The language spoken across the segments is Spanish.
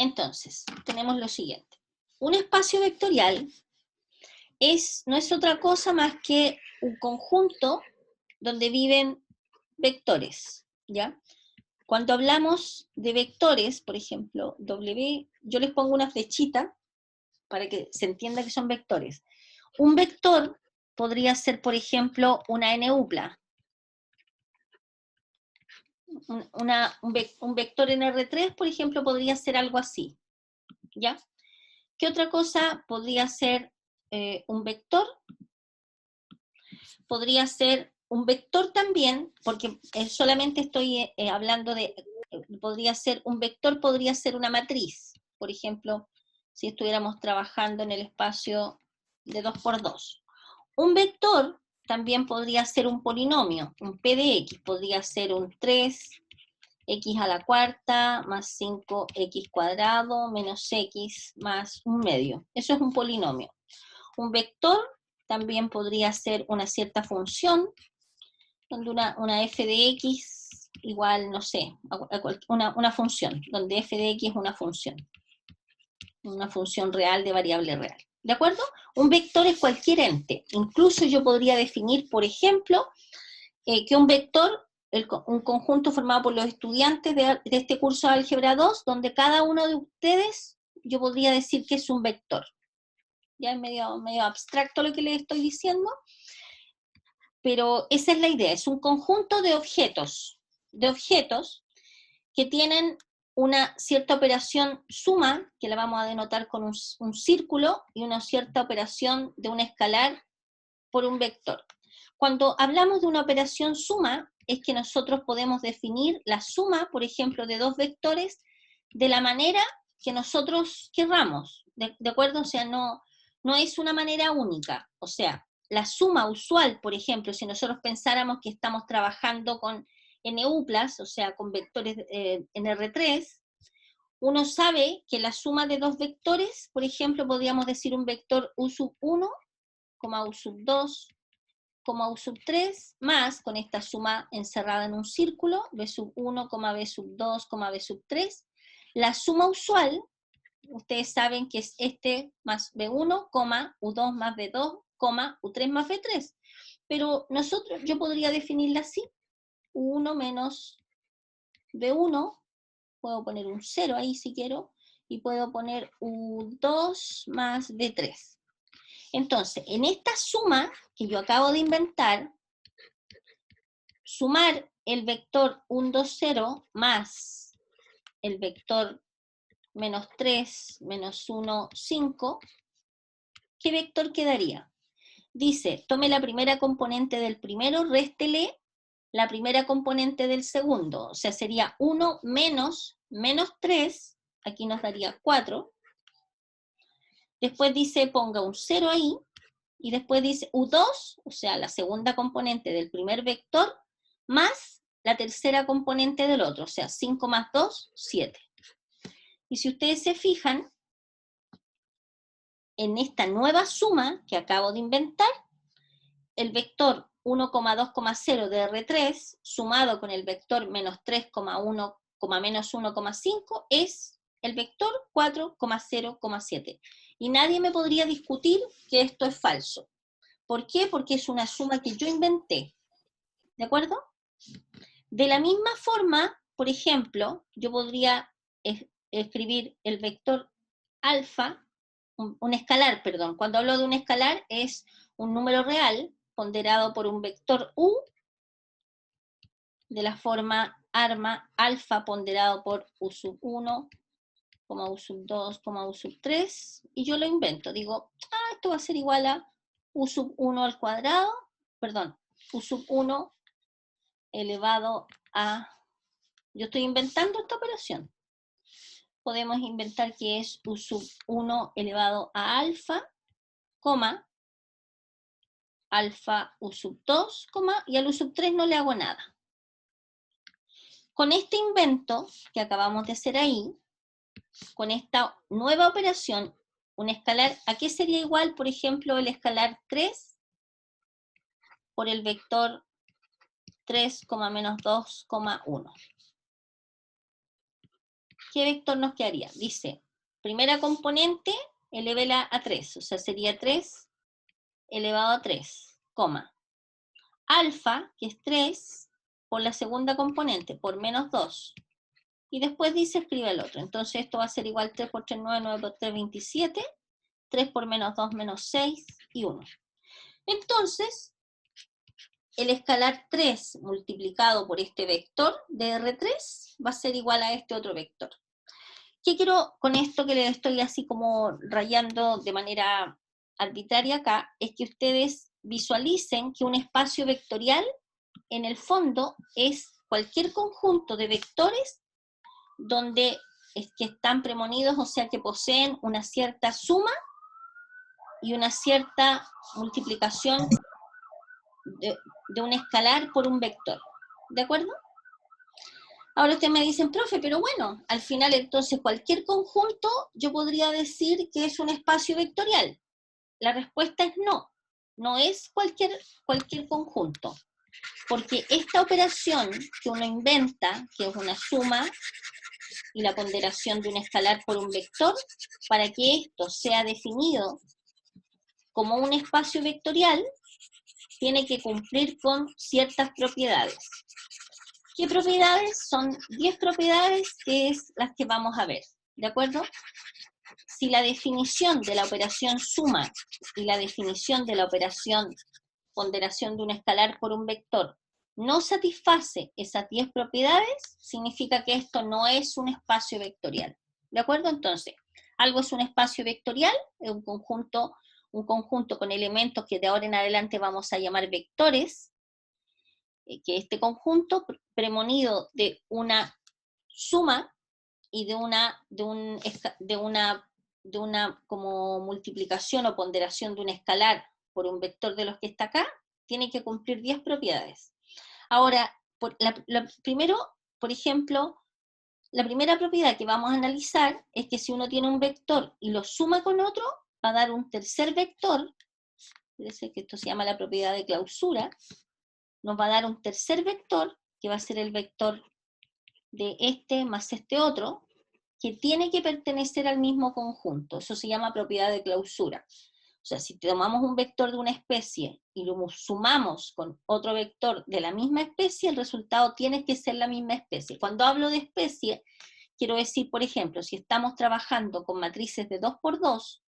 Entonces, tenemos lo siguiente. Un espacio vectorial no es otra cosa más que un conjunto donde viven vectores, ¿ya? Cuando hablamos de vectores, por ejemplo, W, yo les pongo una flechita para que se entienda que son vectores. Un vector podría ser, por ejemplo, una n-upla. Un vector en R3, por ejemplo, podría ser algo así, ¿ya? ¿Qué otra cosa podría ser un vector? Podría ser un vector también, porque solamente estoy hablando de, podría ser un vector, podría ser una matriz, por ejemplo, si estuviéramos trabajando en el espacio de 2×2. Un vector también podría ser un polinomio, un p de x, podría ser un 3x a la cuarta más 5x cuadrado menos x más un medio. Eso es un polinomio. Un vector también podría ser una cierta función, donde una f de x igual, no sé, una función, donde f de x es una función real de variable real. ¿De acuerdo? Un vector es cualquier ente. Incluso yo podría definir, por ejemplo, que un vector, un conjunto formado por los estudiantes de este curso de Álgebra 2, donde cada uno de ustedes, yo podría decir que es un vector. Ya es medio abstracto lo que les estoy diciendo, pero esa es la idea, es un conjunto de objetos que tienen una cierta operación suma, que la vamos a denotar con un círculo, y una cierta operación de un escalar por un vector. Cuando hablamos de una operación suma, es que nosotros podemos definir la suma, por ejemplo, de dos vectores, de la manera que nosotros querramos, ¿de acuerdo? O sea, no es una manera única, o sea, la suma usual, por ejemplo, si nosotros pensáramos que estamos trabajando con n-uplas, o sea, con vectores en R3, uno sabe que la suma de dos vectores, por ejemplo, podríamos decir un vector u sub 1, u sub 2, u sub 3, más, con esta suma encerrada en un círculo, b sub 1, b sub 2, b sub 3, la suma usual, ustedes saben que es este más b1, u2 más b2, u3 más b3, pero yo podría definirla así, u1 menos b1, puedo poner un 0 ahí si quiero, y puedo poner u2 más b3. Entonces, en esta suma que yo acabo de inventar, sumar el vector 1, 2, 0 más el vector menos 3, menos 1, 5, ¿qué vector quedaría? Dice, tome la primera componente del primero, réstele la primera componente del segundo, o sea, sería 1 menos 3, aquí nos daría 4, después dice, ponga un 0 ahí, y después dice U2, o sea, la segunda componente del primer vector, más la tercera componente del otro, o sea, 5 más 2, 7. Y si ustedes se fijan, en esta nueva suma que acabo de inventar, el vector 1,2,0 de R3 sumado con el vector menos 3,1, menos 1,5 es el vector 4,0,7. Y nadie me podría discutir que esto es falso. ¿Por qué? Porque es una suma que yo inventé. ¿De acuerdo? De la misma forma, por ejemplo, yo podría escribir el vector alfa, un escalar, perdón. Cuando hablo de un escalar es un número real ponderado por un vector u de la forma alfa ponderado por u sub 1, u sub 2, u sub 3, y yo lo invento. Digo, esto va a ser igual a u sub 1 al cuadrado, perdón, u sub 1 elevado a... Yo estoy inventando esta operación. Podemos inventar que es u sub 1 elevado a alfa, alfa u sub 2, y al u sub 3 no le hago nada. Con este invento que acabamos de hacer ahí, con esta nueva operación, un escalar, ¿a qué sería igual, por ejemplo, el escalar 3 por el vector 3, menos 2, 1? ¿qué vector nos quedaría? Dice, primera componente, elévela a 3, o sea, sería 3 elevado a 3, coma. Alfa, que es 3, por la segunda componente, por menos 2. Y después dice, escribe el otro. Entonces esto va a ser igual 3 por 3, 9, 9 por 3, 27. 3 por menos 2, menos 6 y 1. Entonces, el escalar 3 multiplicado por este vector de R3 va a ser igual a este otro vector. ¿Qué quiero con esto que le estoy así como rayando de manera arbitraria acá? Es que ustedes visualicen que un espacio vectorial en el fondo es cualquier conjunto de vectores donde es que están premonidos, o sea que poseen una cierta suma y una cierta multiplicación de un escalar por un vector. ¿De acuerdo? Ahora ustedes me dicen, profe, pero bueno, al final entonces cualquier conjunto yo podría decir que es un espacio vectorial. La respuesta es no, no es cualquier conjunto, porque esta operación que uno inventa, que es una suma y la ponderación de un escalar por un vector, para que esto sea definido como un espacio vectorial, tiene que cumplir con ciertas propiedades. ¿Qué propiedades? Son 10 propiedades, que es las que vamos a ver, ¿de acuerdo? Si la definición de la operación suma y la definición de la operación ponderación de un escalar por un vector no satisface esas 10 propiedades, significa que esto no es un espacio vectorial. ¿De acuerdo? Entonces, algo es un espacio vectorial, es un conjunto con elementos que de ahora en adelante vamos a llamar vectores, que este conjunto premonido de una suma y de una como multiplicación o ponderación de un escalar por un vector de los que está acá, tiene que cumplir 10 propiedades. Ahora, primero, por ejemplo, la primera propiedad que vamos a analizar es que si uno tiene un vector y lo suma con otro, va a dar un tercer vector, fíjense que esto se llama la propiedad de clausura, nos va a dar un tercer vector, que va a ser el vector de este más este otro, que tiene que pertenecer al mismo conjunto. Eso se llama propiedad de clausura. O sea, si tomamos un vector de una especie y lo sumamos con otro vector de la misma especie, el resultado tiene que ser la misma especie. Cuando hablo de especie, quiero decir, por ejemplo, si estamos trabajando con matrices de 2 por 2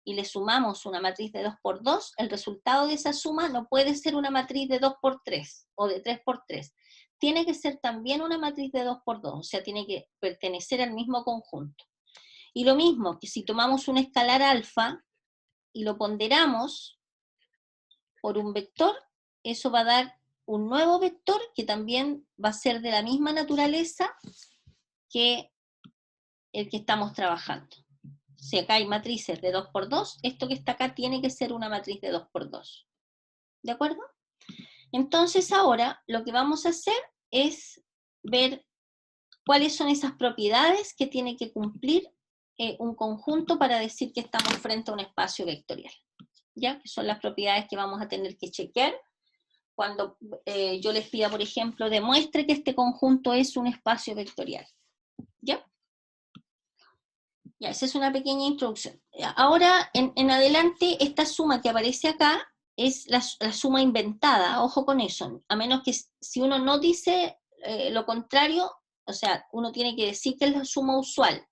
y le sumamos una matriz de 2 por 2, el resultado de esa suma no puede ser una matriz de 2 por 3 o de 3 por 3. Tiene que ser también una matriz de 2 por 2, o sea, tiene que pertenecer al mismo conjunto. Y lo mismo, que si tomamos un escalar alfa y lo ponderamos por un vector, eso va a dar un nuevo vector que también va a ser de la misma naturaleza que el que estamos trabajando. Si acá hay matrices de 2 por 2, esto que está acá tiene que ser una matriz de 2 por 2. ¿De acuerdo? Entonces ahora lo que vamos a hacer es ver cuáles son esas propiedades que tiene que cumplir un conjunto para decir que estamos frente a un espacio vectorial. ¿Ya? Que son las propiedades que vamos a tener que chequear cuando yo les pida, por ejemplo, demuestre que este conjunto es un espacio vectorial. ¿Ya? Ya, esa es una pequeña introducción. Ahora, en adelante, esta suma que aparece acá es la suma inventada, ojo con eso, a menos que si uno no dice lo contrario, o sea, uno tiene que decir que es la suma usual,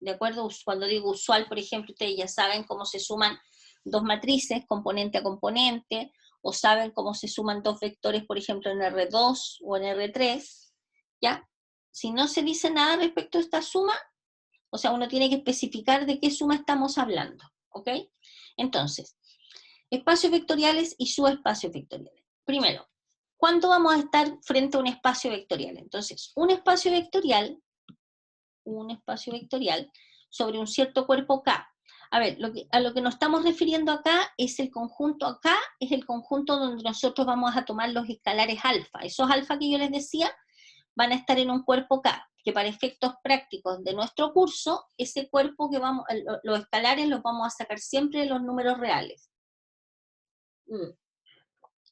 ¿de acuerdo? Cuando digo usual, por ejemplo, ustedes ya saben cómo se suman dos matrices, componente a componente, o saben cómo se suman dos vectores, por ejemplo, en R2 o en R3, ¿ya? Si no se dice nada respecto a esta suma, o sea, uno tiene que especificar de qué suma estamos hablando, ¿ok? Entonces, espacios vectoriales y subespacios vectoriales. Primero, ¿cuánto vamos a estar frente a un espacio vectorial? Entonces, un espacio vectorial sobre un cierto cuerpo K. A ver, a lo que nos estamos refiriendo acá es el conjunto acá, es el conjunto donde nosotros vamos a tomar los escalares alfa. Esos alfa que yo les decía van a estar en un cuerpo K, que para efectos prácticos de nuestro curso, ese cuerpo que los escalares los vamos a sacar siempre de los números reales.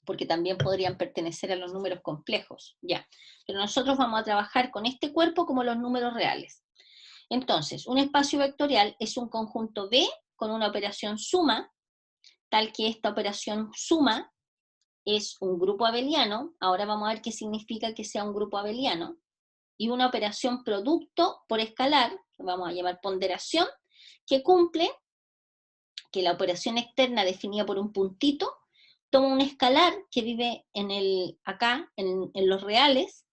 Porque también podrían pertenecer a los números complejos, ya. Pero nosotros vamos a trabajar con este cuerpo como los números reales. Entonces, un espacio vectorial es un conjunto B con una operación suma, tal que esta operación suma es un grupo abeliano. Ahora vamos a ver qué significa que sea un grupo abeliano. Y una operación producto por escalar, que vamos a llamar ponderación, que cumple que la operación externa definida por un puntito toma un escalar que vive acá, en los reales,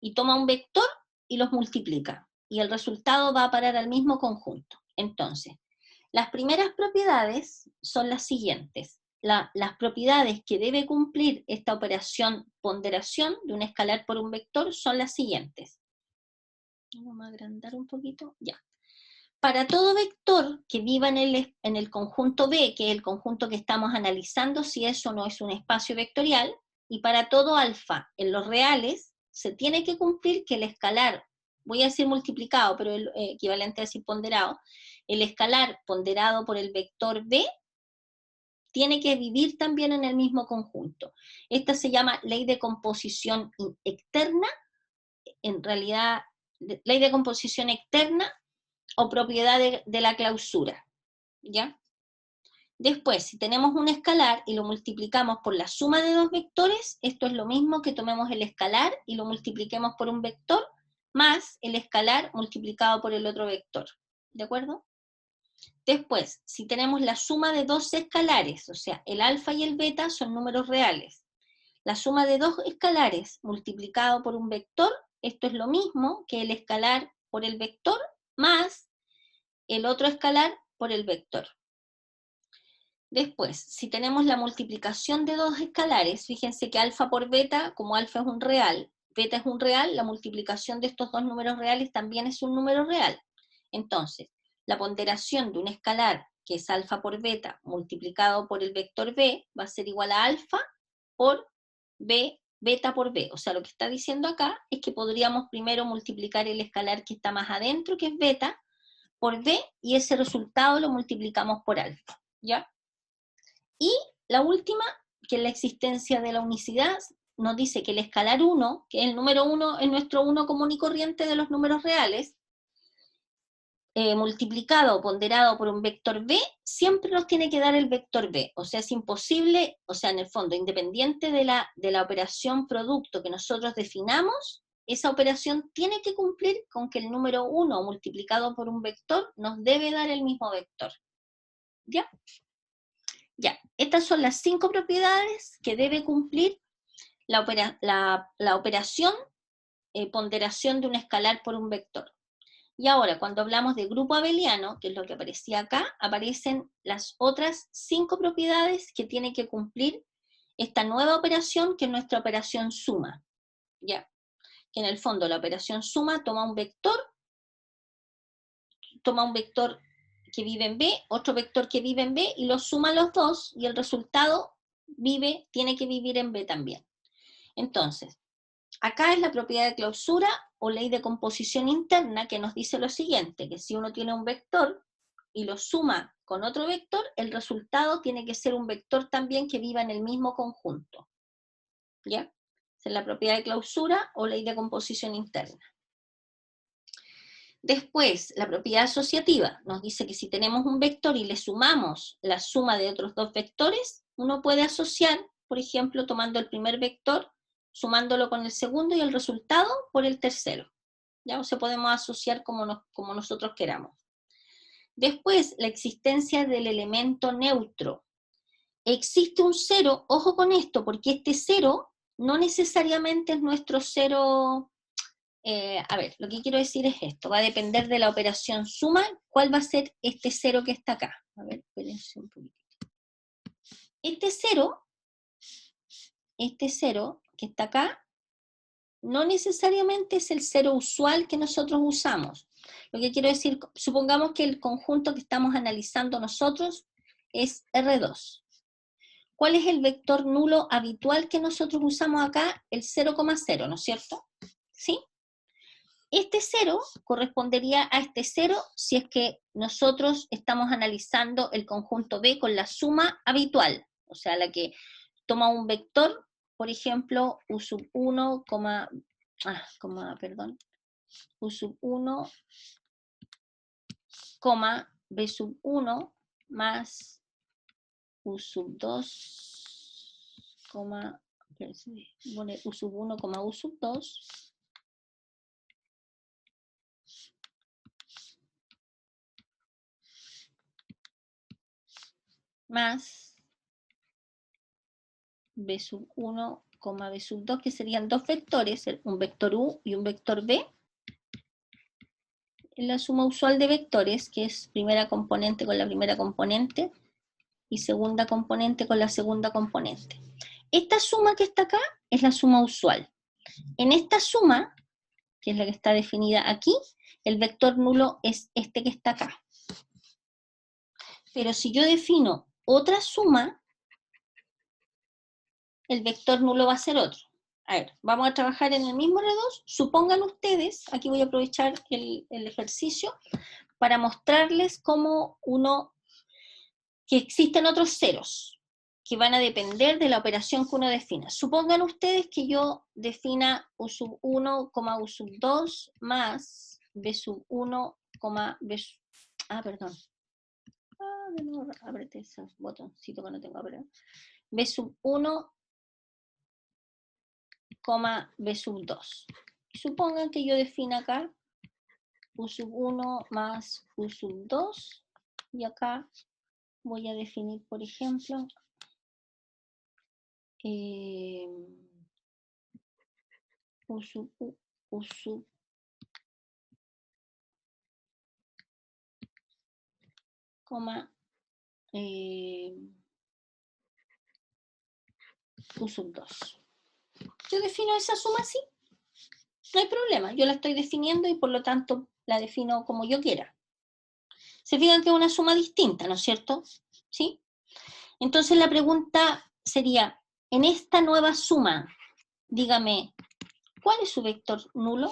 y toma un vector y los multiplica. Y el resultado va a parar al mismo conjunto. Entonces, las primeras propiedades son las siguientes. Las propiedades que debe cumplir esta operación ponderación de un escalar por un vector son las siguientes. Vamos a agrandar un poquito, ya. Para todo vector que viva en el conjunto B, que es el conjunto que estamos analizando, si eso no es un espacio vectorial, y para todo alfa en los reales, se tiene que cumplir que el escalar, voy a decir multiplicado, pero el equivalente a decir ponderado, el escalar ponderado por el vector B tiene que vivir también en el mismo conjunto. Esta se llama ley de composición externa, en realidad, ley de composición externa, o propiedad de la clausura, ¿ya? Después, si tenemos un escalar y lo multiplicamos por la suma de dos vectores, esto es lo mismo que tomemos el escalar y lo multipliquemos por un vector, más el escalar multiplicado por el otro vector, ¿de acuerdo? Después, si tenemos la suma de dos escalares, o sea, el alfa y el beta son números reales, la suma de dos escalares multiplicado por un vector, esto es lo mismo que el escalar por el vector, más el otro escalar por el vector. Después, si tenemos la multiplicación de dos escalares, fíjense que alfa por beta, como alfa es un real, beta es un real, la multiplicación de estos dos números reales también es un número real. Entonces, la ponderación de un escalar, que es alfa por beta, multiplicado por el vector b, va a ser igual a alfa por b, beta por b. O sea, lo que está diciendo acá es que podríamos primero multiplicar el escalar que está más adentro, que es beta, por b, y ese resultado lo multiplicamos por alfa, ¿ya? Y la última, que es la existencia de la unicidad, nos dice que el escalar 1, que es el número 1, es nuestro 1 común y corriente de los números reales, multiplicado o ponderado por un vector b, siempre nos tiene que dar el vector b. O sea, es imposible, o sea, en el fondo, independiente de la operación producto que nosotros definamos, esa operación tiene que cumplir con que el número 1 multiplicado por un vector nos debe dar el mismo vector. ¿Ya? Ya, estas son las 5 propiedades que debe cumplir la operación ponderación de un escalar por un vector. Y ahora, cuando hablamos de grupo abeliano, que es lo que aparecía acá, aparecen las otras 5 propiedades que tiene que cumplir esta nueva operación, que es nuestra operación suma. ¿Ya? Que en el fondo la operación suma toma un vector que vive en B, otro vector que vive en B, y los suma los dos, y el resultado tiene que vivir en B también. Entonces, acá es la propiedad de clausura o ley de composición interna, que nos dice lo siguiente, que si uno tiene un vector y lo suma con otro vector, el resultado tiene que ser un vector también que viva en el mismo conjunto. ¿Ya? Esa es la propiedad de clausura o ley de composición interna. Después, la propiedad asociativa nos dice que si tenemos un vector y le sumamos la suma de otros dos vectores, uno puede asociar, por ejemplo, tomando el primer vector, sumándolo con el segundo y el resultado por el tercero. ¿Ya? O sea, podemos asociar como nosotros queramos. Después, la existencia del elemento neutro. Existe un cero, ojo con esto, porque este cero no necesariamente es nuestro cero. A ver, lo que quiero decir es esto, va a depender de la operación suma, cuál va a ser este cero que está acá. A ver, espérense un poquito. Este cero que está acá, no necesariamente es el cero usual que nosotros usamos. Lo que quiero decir, supongamos que el conjunto que estamos analizando nosotros es R2. ¿Cuál es el vector nulo habitual que nosotros usamos acá? El 0,0, ¿no es cierto? ¿Sí? Este 0 correspondería a este 0 si es que nosotros estamos analizando el conjunto B con la suma habitual, o sea, la que toma un vector, por ejemplo, U sub 1, U sub 1 coma b sub 1 más u sub 2, coma, u sub 1, coma u sub 2, más b sub 1, b sub 2, que serían dos vectores, un vector u y un vector b, en la suma usual de vectores, que es primera componente con la primera componente, y segunda componente con la segunda componente. Esta suma que está acá es la suma usual. En esta suma, que es la que está definida aquí, el vector nulo es este que está acá. Pero si yo defino otra suma, el vector nulo va a ser otro. A ver, vamos a trabajar en el mismo R2. Supongan ustedes, aquí voy a aprovechar el ejercicio, para mostrarles cómo que existen otros ceros, que van a depender de la operación que uno defina. Supongan ustedes que yo defina u sub 1, u sub 2 más b sub 1, b sub... perdón. De nuevo, ábrete ese botoncito que no tengo, b sub 1, b sub 2. Supongan que yo defina acá u sub 1 más u sub 2, y acá voy a definir, por ejemplo, u sub u sub u sub 2. Yo defino esa suma así, no hay problema, yo la estoy definiendo y por lo tanto la defino como yo quiera. Se fijan que es una suma distinta, ¿no es cierto? ¿Sí? Entonces la pregunta sería, en esta nueva suma, dígame, ¿cuál es su vector nulo?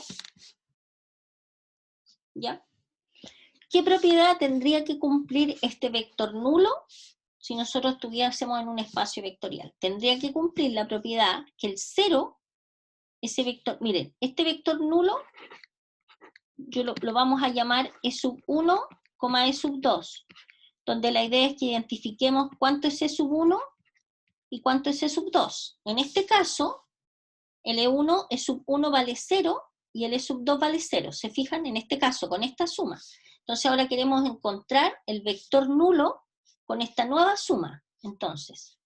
¿Ya? ¿Qué propiedad tendría que cumplir este vector nulo si nosotros estuviésemos en un espacio vectorial? Tendría que cumplir la propiedad que el 0, ese vector, miren, este vector nulo, yo lo vamos a llamar E sub 1, E sub 2, donde la idea es que identifiquemos cuánto es E sub 1 y cuánto es E sub 2. En este caso, el E1, E sub 1 vale 0 y el E sub 2 vale 0. ¿Se fijan? En este caso, con esta suma. Entonces ahora queremos encontrar el vector nulo con esta nueva suma. Entonces,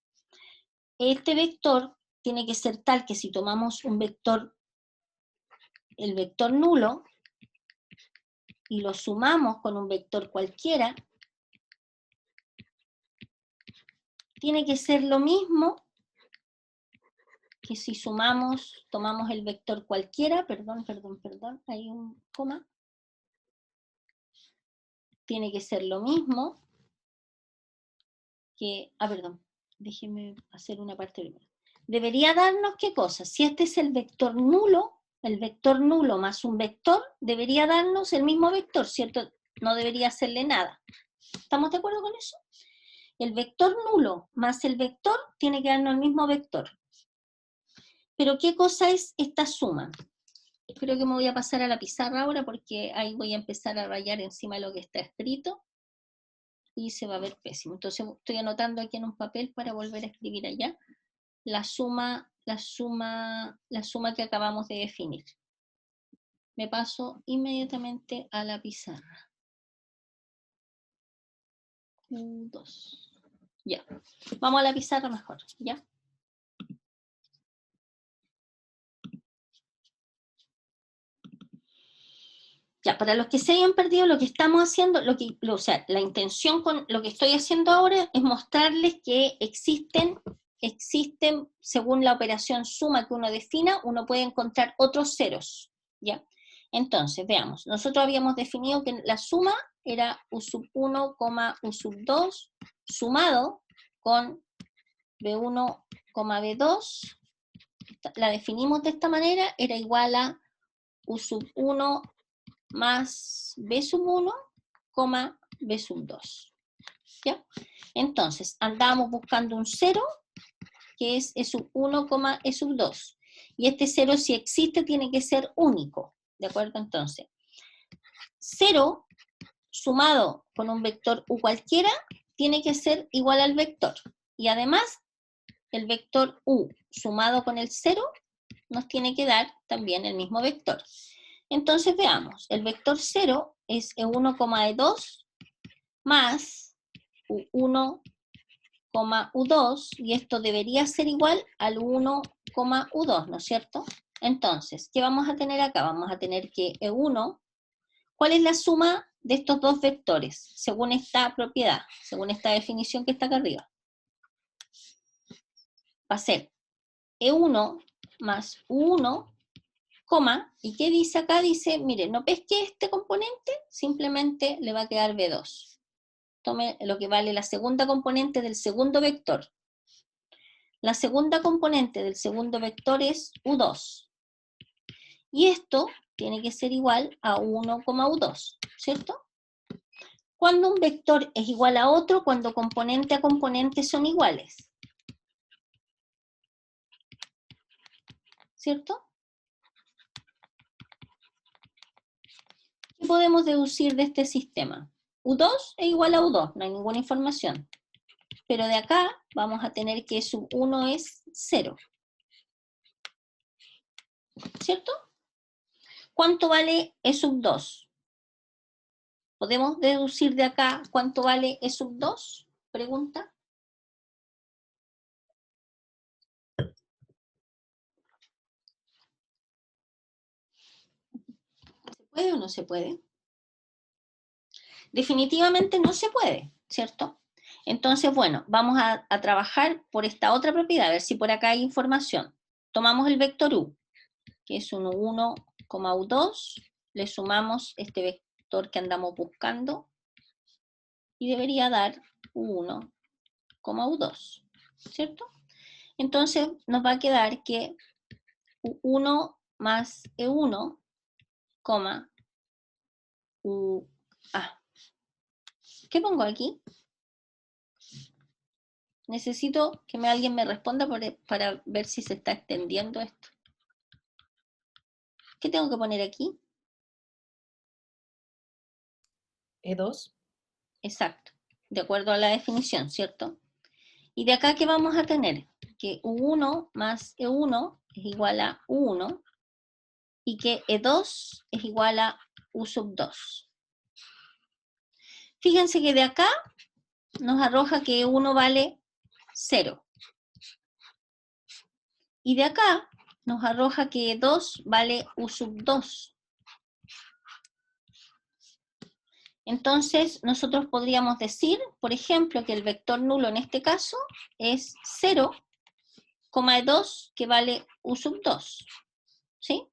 este vector tiene que ser tal que si tomamos un vector, el vector nulo, y lo sumamos con un vector cualquiera, tiene que ser lo mismo que si tomamos el vector cualquiera, perdón, hay un coma, tiene que ser lo mismo que, perdón, déjenme hacer una parte primero. Debería darnos ¿qué cosa? Si este es el vector nulo más un vector, debería darnos el mismo vector, ¿cierto? No debería hacerle nada. ¿Estamos de acuerdo con eso? El vector nulo más el vector tiene que darnos el mismo vector. Pero ¿qué cosa es esta suma? Creo que me voy a pasar a la pizarra ahora porque ahí voy a empezar a rayar encima de lo que está escrito y se va a ver pésimo. Entonces estoy anotando aquí en un papel para volver a escribir allá la suma que acabamos de definir. Me paso inmediatamente a la pizarra. 1, 2. Ya. Vamos a la pizarra mejor, ¿ya? Ya, para los que se hayan perdido lo que estamos haciendo, o sea, la intención con lo que estoy haciendo ahora es mostrarles que existen, según la operación suma que uno defina, uno puede encontrar otros ceros, ¿ya? Entonces, veamos, nosotros habíamos definido que la suma era u sub 1, u sub 2, sumado con b1, b2, la definimos de esta manera, era igual a u sub 1 más b sub 1, b sub 2. ¿Ya? Entonces, andábamos buscando un 0, que es E sub 1, E sub 2. Y este 0, si existe, tiene que ser único. ¿De acuerdo? Entonces, 0 sumado con un vector u cualquiera tiene que ser igual al vector. Y además, el vector u sumado con el 0 nos tiene que dar también el mismo vector. Entonces veamos, el vector 0 es E1, E2 más U1, U2, y esto debería ser igual al 1, U2, ¿no es cierto? Entonces, ¿qué vamos a tener acá? Vamos a tener que E1, ¿cuál es la suma de estos dos vectores? Según esta propiedad, según esta definición que está acá arriba. Va a ser E1 más U1, ¿y qué dice acá? Dice, mire, no pesque este componente, simplemente le va a quedar B2. Tome lo que vale la segunda componente del segundo vector. La segunda componente del segundo vector es U2. Y esto tiene que ser igual a 1, U2, ¿cierto? Cuando un vector es igual a otro, cuando componente a componente son iguales. ¿Cierto? ¿Qué podemos deducir de este sistema? U2 es igual a U2, no hay ninguna información. Pero de acá vamos a tener que sub 1 es 0. ¿Cierto? ¿Cuánto vale E sub 2? ¿Podemos deducir de acá cuánto vale E sub 2? Pregunta. ¿Se puede o no se puede? Definitivamente no se puede, ¿cierto? Entonces, bueno, vamos a trabajar por esta otra propiedad, a ver si por acá hay información. Tomamos el vector u, que es un 1, U2, le sumamos este vector que andamos buscando, y debería dar U1, U2, ¿cierto? Entonces nos va a quedar que U1 más E1, U... ¿qué pongo aquí? Necesito que alguien me responda para ver si se está extendiendo esto. ¿Qué tengo que poner aquí? E2. Exacto, de acuerdo a la definición, ¿cierto? Y de acá, ¿qué vamos a tener? Que U1 más E1 es igual a U1 y que E2 es igual a U sub 2. Fíjense que de acá nos arroja que E1 vale 0. Y de acá nos arroja que E2 vale U sub 2. Entonces, nosotros podríamos decir, por ejemplo, que el vector nulo en este caso es 0, E2, que vale U sub 2. ¿Sí?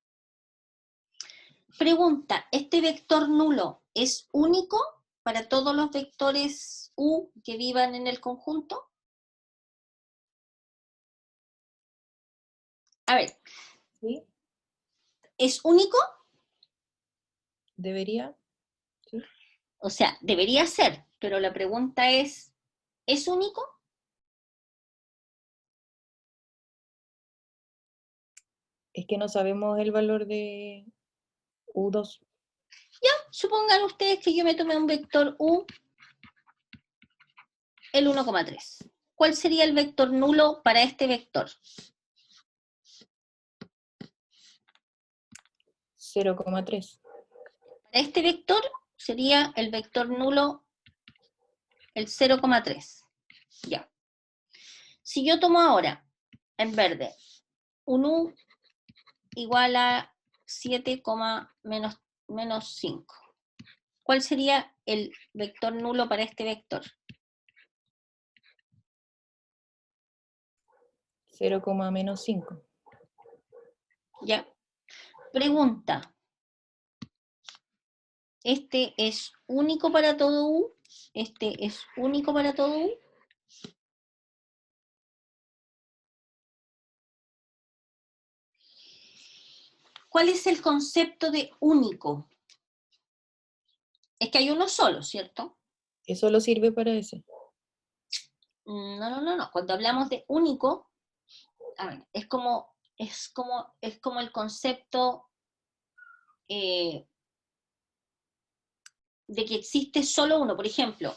Pregunta, ¿este vector nulo es único para todos los vectores U que vivan en el conjunto? A ver, ¿Sí? ¿es único? Debería. ¿Sí? O sea, debería ser, pero la pregunta ¿es único? Es que no sabemos el valor de U2. Supongan ustedes que yo me tomé un vector U, el 1,3. ¿Cuál sería el vector nulo para este vector? 0,3. Para este vector sería el vector nulo el 0,3. Ya. Si yo tomo ahora, en verde, un U igual a 7, menos 5. ¿Cuál sería el vector nulo para este vector? 0,-5. Ya. Pregunta. ¿Este es único para todo U? ¿Este es único para todo U? ¿Cuál es el concepto de único? Es que hay uno solo, ¿cierto? Que solo sirve para ese. No. Cuando hablamos de único, a ver, es como el concepto de que existe solo uno. Por ejemplo,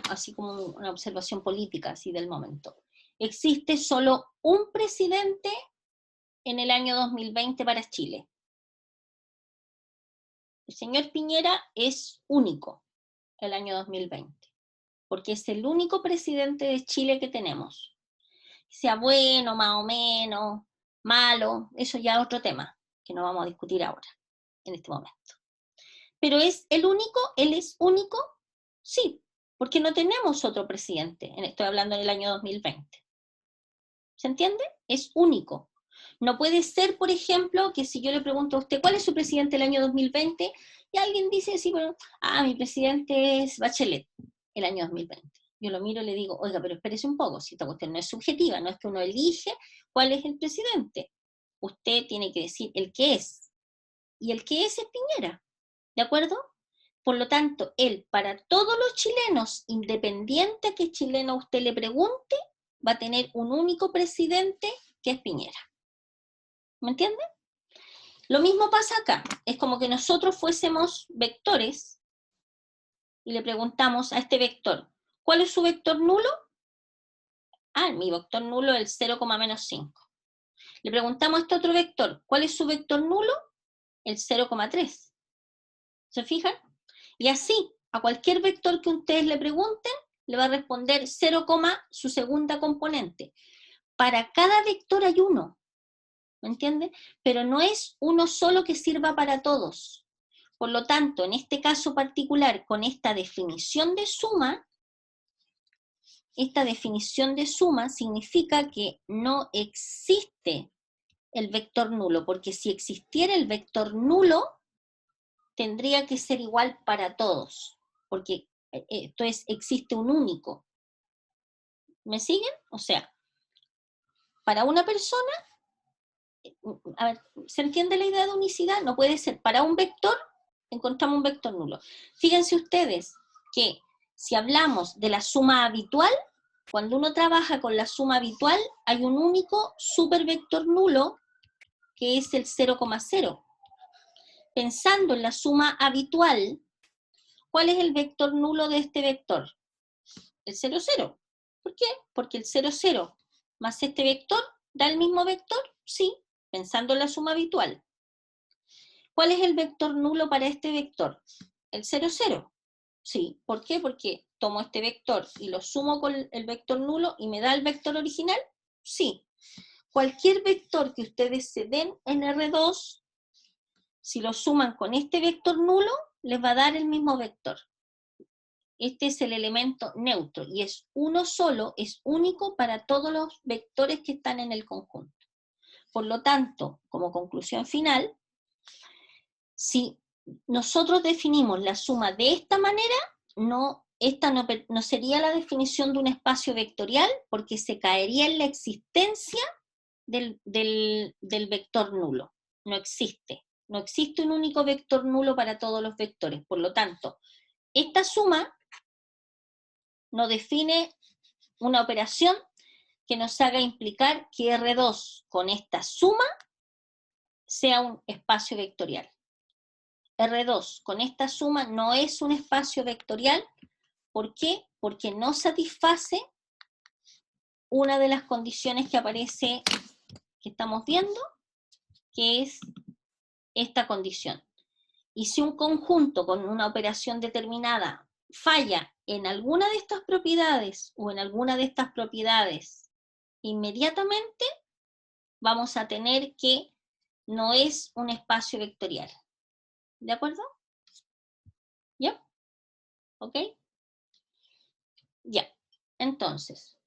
así como una observación política así del momento. Existe solo un presidente en el año 2020 para Chile. El señor Piñera es único el año 2020, porque es el único presidente de Chile que tenemos. Sea bueno, más o menos, malo, eso ya es otro tema, que no vamos a discutir ahora, en este momento. Pero ¿es el único? ¿Él es único? Sí, porque no tenemos otro presidente, estoy hablando en el año 2020. ¿Se entiende? Es único. No puede ser, por ejemplo, que si yo le pregunto a usted, ¿cuál es su presidente del año 2020? Y alguien dice, sí, bueno, mi presidente es Bachelet, el año 2020. Yo lo miro y le digo, oiga, pero espérese un poco, si esta cuestión no es subjetiva, no es que uno elige cuál es el presidente. Usted tiene que decir el que es. Y el que es Piñera. ¿De acuerdo? Por lo tanto, él, para todos los chilenos, independiente a qué chileno usted le pregunte, va a tener un único presidente que es Piñera. ¿Me entiende? Lo mismo pasa acá. Es como que nosotros fuésemos vectores y le preguntamos a este vector, ¿cuál es su vector nulo? Mi vector nulo es el 0,-5. Le preguntamos a este otro vector, ¿cuál es su vector nulo? El 0,3. ¿Se fijan? Y así, a cualquier vector que ustedes le pregunten, le va a responder 0, su segunda componente. Para cada vector hay uno, ¿me entiende? Pero no es uno solo que sirva para todos. Por lo tanto, en este caso particular, con esta definición de suma significa que no existe el vector nulo, porque si existiera el vector nulo, tendría que ser igual para todos, porque entonces existe un único. ¿Me siguen? O sea, para una persona, a ver, ¿se entiende la idea de unicidad? No puede ser. Para un vector, encontramos un vector nulo. Fíjense ustedes que si hablamos de la suma habitual, cuando uno trabaja con la suma habitual, hay un único supervector nulo, que es el 0,0. Pensando en la suma habitual, ¿cuál es el vector nulo de este vector? El 0, 0. ¿Por qué? Porque el 0, 0 más este vector da el mismo vector, sí, pensando en la suma habitual. ¿Cuál es el vector nulo para este vector? El 0, 0. Sí, ¿por qué? Porque tomo este vector y lo sumo con el vector nulo y me da el vector original, sí. Cualquier vector que ustedes se den en R2, si lo suman con este vector nulo, les va a dar el mismo vector. Este es el elemento neutro y es uno solo, es único para todos los vectores que están en el conjunto. Por lo tanto, como conclusión final, si nosotros definimos la suma de esta manera, esta no sería la definición de un espacio vectorial porque se caería en la existencia del vector nulo. No existe un único vector nulo para todos los vectores. Por lo tanto, esta suma no define una operación que nos haga implicar que R2 con esta suma sea un espacio vectorial. R2 con esta suma no es un espacio vectorial. ¿Por qué? Porque no satisface una de las condiciones que aparece, que estamos viendo, que es esta condición. Y si un conjunto con una operación determinada falla en alguna de estas propiedades o en alguna de estas propiedades, inmediatamente vamos a tener que no es un espacio vectorial. ¿De acuerdo? ¿Ya? ¿Ok? Ya. Entonces,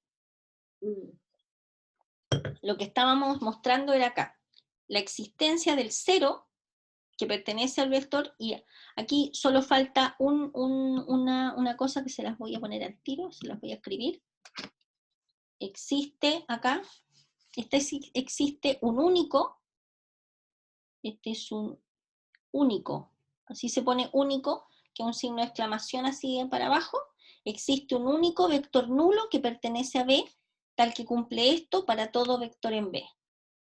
lo que estábamos mostrando era acá, la existencia del cero que pertenece al vector, y aquí solo falta una cosa que se las voy a poner al tiro, se las voy a escribir. Existe acá, existe un único, este es un único, así se pone único, que es un signo de exclamación así para abajo. Existe un único vector nulo que pertenece a B, tal que cumple esto para todo vector en B.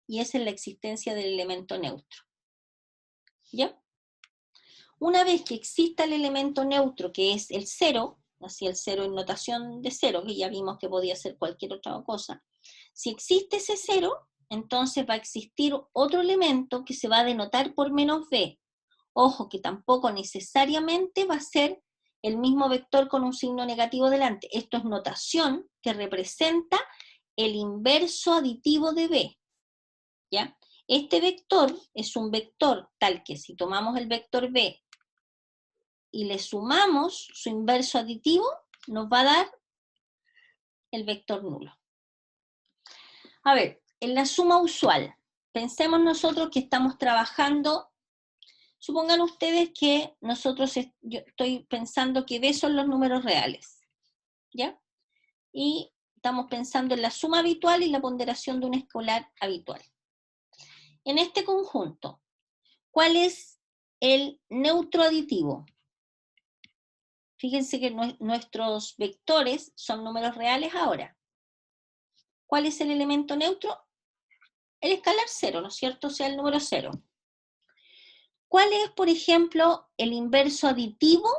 Y esa es la existencia del elemento neutro. ¿Ya? Una vez que exista el elemento neutro, que es el 0, así el 0 en notación de 0, que ya vimos que podía ser cualquier otra cosa, si existe ese 0, entonces va a existir otro elemento que se va a denotar por menos b. Ojo, que tampoco necesariamente va a ser el mismo vector con un signo negativo delante. Esto es notación que representa el inverso aditivo de b, ¿ya? Este vector es un vector tal que si tomamos el vector b y le sumamos su inverso aditivo, nos va a dar el vector nulo. A ver, en la suma usual, pensemos nosotros que estamos trabajando, supongan ustedes que yo estoy pensando que b son los números reales, ¿ya? Y estamos pensando en la suma habitual y la ponderación de un escalar habitual. En este conjunto, ¿cuál es el neutro aditivo? Fíjense que nuestros vectores son números reales ahora. ¿Cuál es el elemento neutro? El escalar 0, ¿no es cierto? O sea, el número 0. ¿Cuál es, por ejemplo, el inverso aditivo?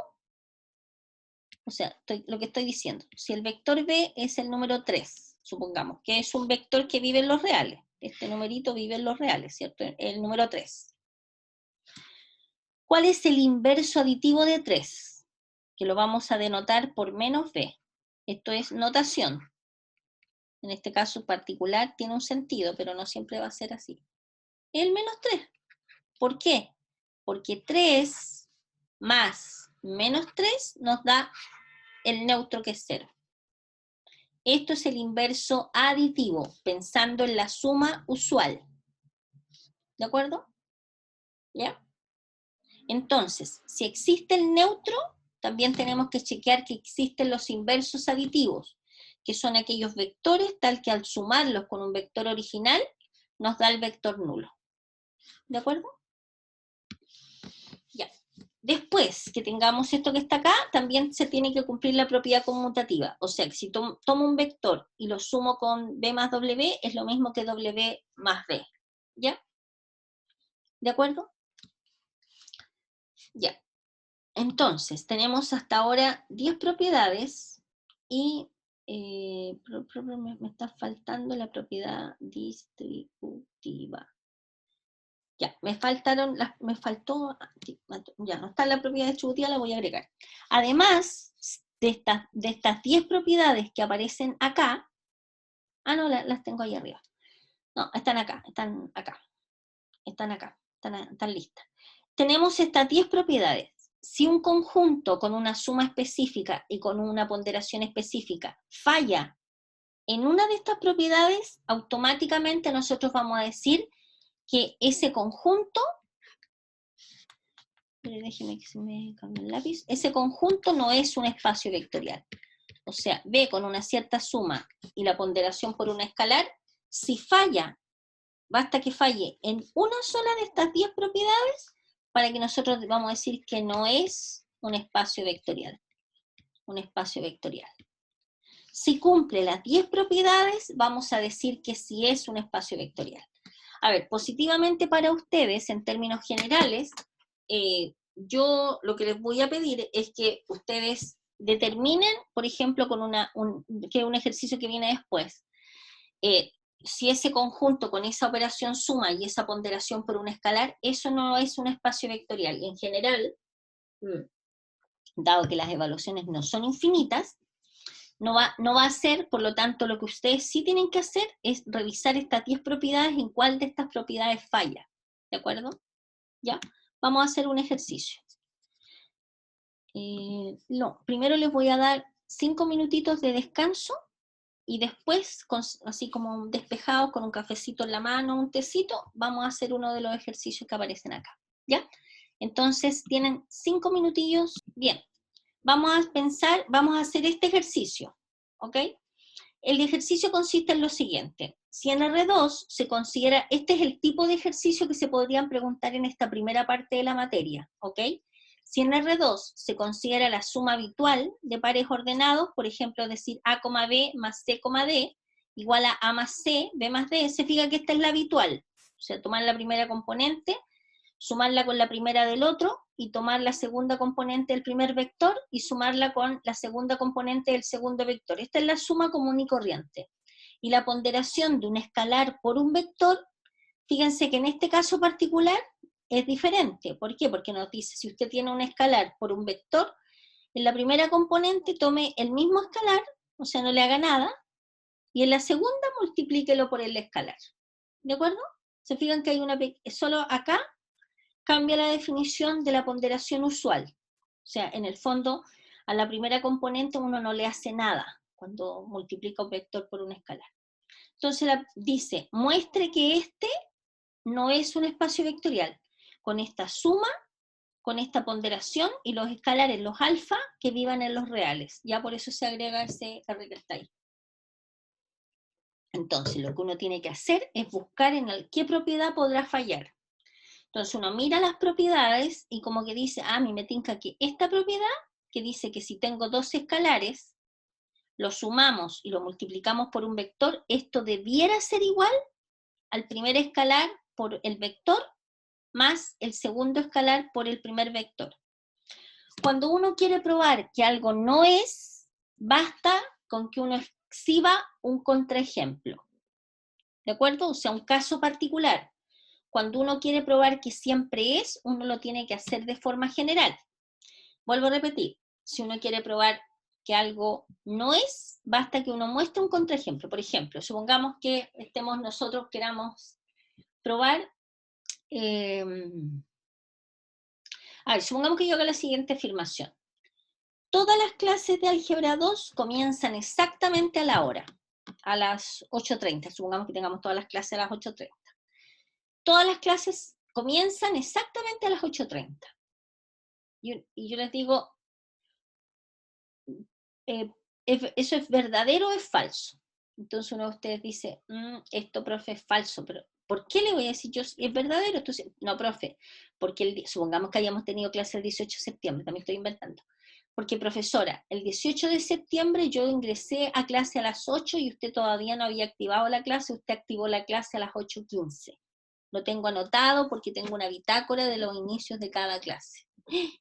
O sea, lo que estoy diciendo. Si el vector b es el número 3, supongamos, que es un vector que vive en los reales. Este numerito vive en los reales, ¿cierto? El número 3. ¿Cuál es el inverso aditivo de 3? Que lo vamos a denotar por menos b. Esto es notación. En este caso particular tiene un sentido, pero no siempre va a ser así. El menos 3. ¿Por qué? Porque 3 más menos 3 nos da el neutro que es 0. Esto es el inverso aditivo, pensando en la suma usual. ¿De acuerdo? ¿Ya? Entonces, si existe el neutro, también tenemos que chequear que existen los inversos aditivos, que son aquellos vectores tal que al sumarlos con un vector original, nos da el vector nulo. ¿De acuerdo? Ya. Después que tengamos esto que está acá, también se tiene que cumplir la propiedad conmutativa. O sea, que si tomo un vector y lo sumo con b más w, es lo mismo que w más b. ¿Ya? ¿De acuerdo? Ya. Entonces, tenemos hasta ahora 10 propiedades y me está faltando la propiedad distributiva. Ya, me faltó, ya no está la propiedad distributiva, la voy a agregar. Además de estas 10 propiedades que aparecen acá, no, las tengo ahí arriba. No, están acá, están listas. Tenemos estas 10 propiedades. Si un conjunto con una suma específica y con una ponderación específica falla en una de estas propiedades, automáticamente nosotros vamos a decir que ese conjunto, déjeme que se me cambie el lápiz, ese conjunto no es un espacio vectorial. O sea, B con una cierta suma y la ponderación por una escalar, si falla, basta que falle en una sola de estas 10 propiedades para que nosotros vamos a decir que no es un espacio vectorial. Un espacio vectorial. Si cumple las 10 propiedades, vamos a decir que sí es un espacio vectorial. A ver, positivamente para ustedes, en términos generales, yo lo que les voy a pedir es que ustedes determinen, por ejemplo, con un ejercicio que viene después, si ese conjunto con esa operación suma y esa ponderación por un escalar, eso no es un espacio vectorial. Y en general, dado que las evaluaciones no son infinitas, no va a ser, por lo tanto, lo que ustedes sí tienen que hacer es revisar estas 10 propiedades en cuál de estas propiedades falla. ¿De acuerdo? ¿Ya? Vamos a hacer un ejercicio. Primero les voy a dar 5 minutitos de descanso y después, así como despejados, con un cafecito en la mano, un tecito, vamos a hacer uno de los ejercicios que aparecen acá. ¿Ya? Entonces, tienen 5 minutillos. Bien. Vamos a hacer este ejercicio, ¿ok? El ejercicio consiste en lo siguiente. Si en R2 se considera, este es el tipo de ejercicio que se podrían preguntar en esta primera parte de la materia, ¿ok? Si en R2 se considera la suma habitual de pares ordenados, por ejemplo, decir A, B más C, D, igual a más C, B más D, se fija que esta es la habitual. O sea, tomar la primera componente, sumarla con la primera del otro y tomar la segunda componente del primer vector y sumarla con la segunda componente del segundo vector. Esta es la suma común y corriente. Y la ponderación de un escalar por un vector, fíjense que en este caso particular es diferente. ¿Por qué? Porque nos dice, si usted tiene un escalar por un vector, en la primera componente tome el mismo escalar, o sea, no le haga nada, y en la segunda multiplíquelo por el escalar. ¿De acuerdo? Se fijan que hay solo acá cambia la definición de la ponderación usual. O sea, en el fondo, a la primera componente uno no le hace nada cuando multiplica un vector por un escalar. Entonces dice, muestre que este no es un espacio vectorial, con esta suma, con esta ponderación y los escalares, los alfa, que vivan en los reales. Ya por eso se agrega ese R que está ahí. Entonces, lo que uno tiene que hacer es buscar en qué propiedad podrá fallar. Entonces, uno mira las propiedades y como que dice, a mí me tinca que esta propiedad, que dice que si tengo dos escalares, lo sumamos y lo multiplicamos por un vector, esto debiera ser igual al primer escalar por el vector más el segundo escalar por el primer vector. Cuando uno quiere probar que algo no es, basta con que uno exhiba un contraejemplo. ¿De acuerdo? O sea, un caso particular. Cuando uno quiere probar que siempre es, uno lo tiene que hacer de forma general. Vuelvo a repetir, si uno quiere probar que algo no es, basta que uno muestre un contraejemplo. Por ejemplo, supongamos que nosotros queramos probar, supongamos que yo haga la siguiente afirmación. Todas las clases de álgebra 2 comienzan exactamente a la hora, a las 8:30. Supongamos que tengamos todas las clases a las 8:30. Todas las clases comienzan exactamente a las 8:30. Y yo les digo, ¿eso es verdadero o es falso? Entonces uno de ustedes dice, esto, profe, es falso, pero ¿por qué le voy a decir yo es verdadero? Entonces, no, profe, porque supongamos que hayamos tenido clase el 18 de septiembre, también estoy inventando. Porque, profesora, el 18 de septiembre yo ingresé a clase a las 8 y usted todavía no había activado la clase, usted activó la clase a las 8:15. Lo tengo anotado porque tengo una bitácora de los inicios de cada clase.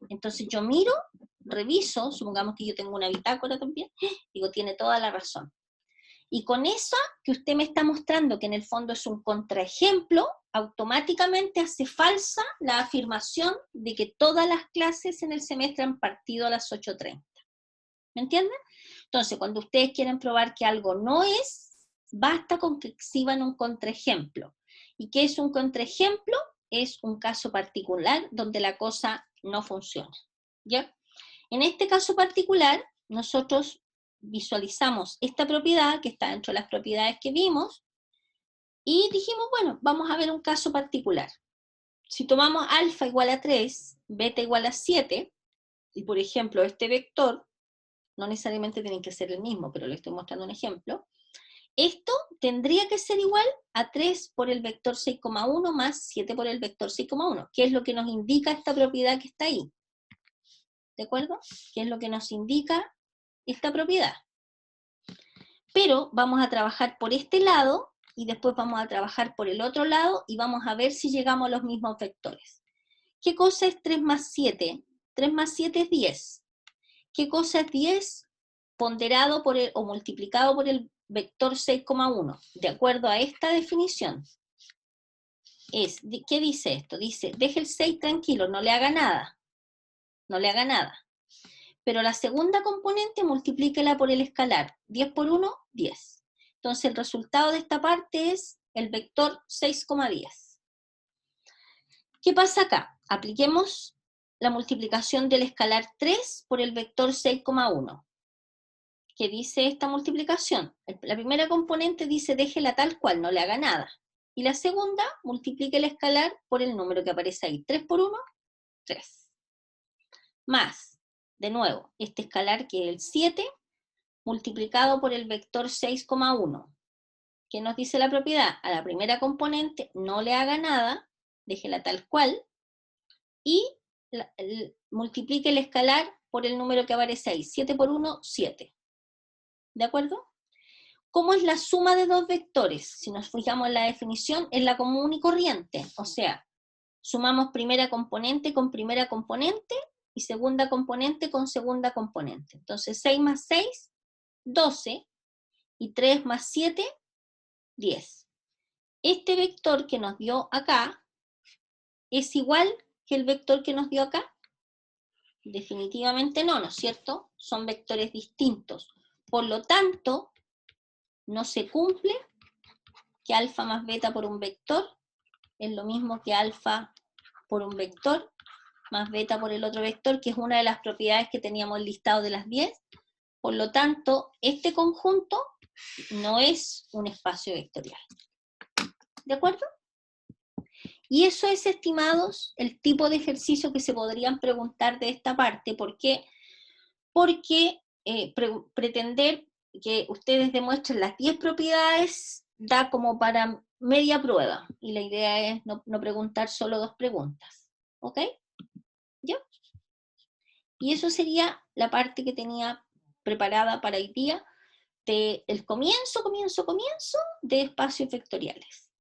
Entonces yo miro, reviso, supongamos que yo tengo una bitácora también, digo, tiene toda la razón. Y con eso que usted me está mostrando, que en el fondo es un contraejemplo, automáticamente hace falsa la afirmación de que todas las clases en el semestre han partido a las 8:30. ¿Me entienden? Entonces, cuando ustedes quieren probar que algo no es, basta con que exhiban un contraejemplo. ¿Y qué es un contraejemplo? Es un caso particular donde la cosa no funciona. ¿Ya? En este caso particular, nosotros visualizamos esta propiedad que está dentro de las propiedades que vimos y dijimos, bueno, vamos a ver un caso particular. Si tomamos alfa igual a 3, beta igual a 7, y por ejemplo este vector, no necesariamente tienen que ser el mismo, pero le estoy mostrando un ejemplo, esto tendría que ser igual a 3 por el vector 6,1 más 7 por el vector 6,1, que es lo que nos indica esta propiedad que está ahí. ¿De acuerdo? Que es lo que nos indica esta propiedad. Pero vamos a trabajar por este lado y después vamos a trabajar por el otro lado y vamos a ver si llegamos a los mismos vectores. ¿Qué cosa es 3 más 7? 3 más 7 es 10. ¿Qué cosa es 10 ponderado por o multiplicado por el vector 6,1? De acuerdo a esta definición. ¿Qué dice esto? Dice, deje el 6 tranquilo, no le haga nada. No le haga nada. Pero la segunda componente multiplíquela por el escalar. 10 por 1, 10. Entonces el resultado de esta parte es el vector 6,10. ¿Qué pasa acá? Apliquemos la multiplicación del escalar 3 por el vector 6,1. ¿Qué dice esta multiplicación? La primera componente dice déjela tal cual, no le haga nada. Y la segunda, multiplique el escalar por el número que aparece ahí. 3 por 1, 3. Más, de nuevo, este escalar que es el 7, multiplicado por el vector 6,1. ¿Qué nos dice la propiedad? A la primera componente no le haga nada, déjela tal cual, y multiplique el escalar por el número que aparece ahí. 7 por 1, 7. ¿De acuerdo? ¿Cómo es la suma de dos vectores? Si nos fijamos en la definición, es la común y corriente. O sea, Sumamos primera componente con primera componente y segunda componente con segunda componente. Entonces 6 más 6, 12, y 3 más 7, 10. Este vector que nos dio acá es igual que el vector que nos dio acá. Definitivamente no, ¿no es cierto? Son vectores distintos. Por lo tanto, no se cumple que alfa más beta por un vector es lo mismo que alfa por un vector más beta por el otro vector, que es una de las propiedades que teníamos listado de las 10. Por lo tanto, este conjunto no es un espacio vectorial. ¿De acuerdo? Y eso es, estimados, el tipo de ejercicio que se podrían preguntar de esta parte. ¿Por qué? Porque pretender que ustedes demuestren las 10 propiedades da como para media prueba. Y la idea es no preguntar solo 2 preguntas. ¿Ok? ¿Ya? Y eso sería la parte que tenía preparada para hoy día del comienzo de espacios vectoriales.